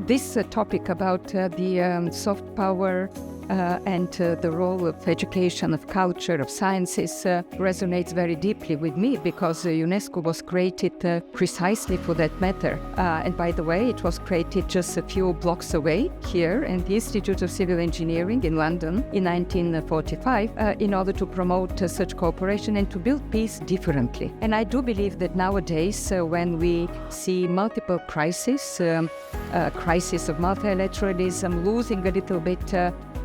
This topic about the soft power and the role of education, of culture, of sciences resonates very deeply with me because UNESCO was created precisely for that matter. And by the way, it was created just a few blocks away here in the Institute of Civil Engineering in London in 1945 in order to promote such cooperation and to build peace differently. And I do believe that nowadays when we see multiple crises, crisis of multilateralism, losing a little bit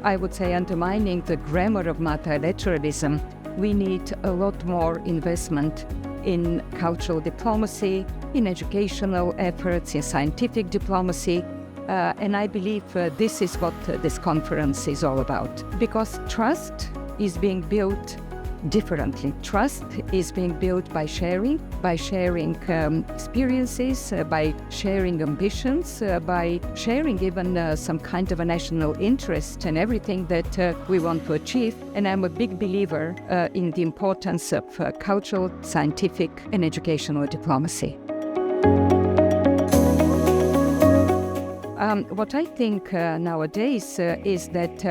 I would say undermining the grammar of multilateralism, we need a lot more investment in cultural diplomacy, in educational efforts, in scientific diplomacy. And I believe this is what this conference is all about. Because trust is being built differently. Trust is being built by sharing experiences, by sharing ambitions, by sharing even some kind of a national interest in everything that we want to achieve. And I'm a big believer in the importance of cultural, scientific, and educational diplomacy. What I think nowadays is that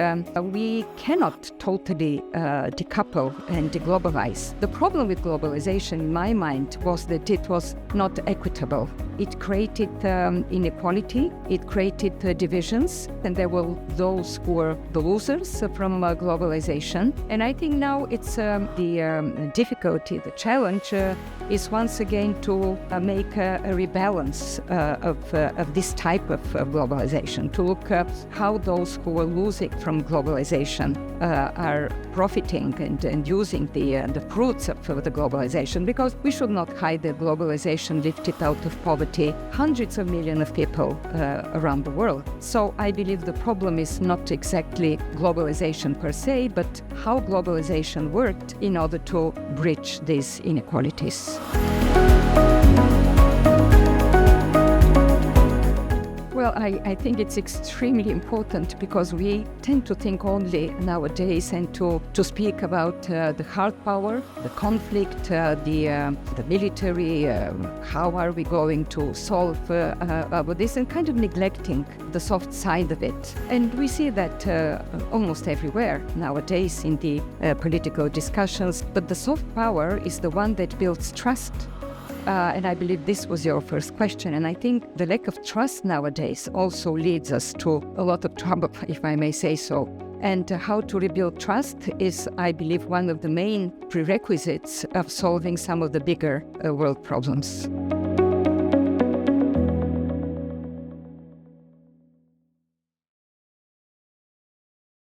we cannot totally decouple and deglobalize. The problem with globalization, in my mind, was that it was not equitable. It created inequality, it created divisions, and there were those who were the losers from globalization. And I think now it's the difficulty, the challenge is once again to make a rebalance of this type of globalization, to look at how those who are losing from globalization are profiting and using the fruits of the globalization, because we should not hide that globalization lifted out of poverty hundreds of millions of people around the world. So I believe the problem is not exactly globalization per se, but how globalization worked in order to bridge these inequalities. Well, I think it's extremely important because we tend to think only nowadays and to speak about the hard power, the conflict, the military, how are we going to solve about this, and kind of neglecting the soft side of it. And we see that almost everywhere nowadays in the political discussions, but the soft power is the one that builds trust. And I believe this was your first question. And I think the lack of trust nowadays also leads us to a lot of trouble, if I may say so. And how to rebuild trust is, I believe, one of the main prerequisites of solving some of the bigger world problems.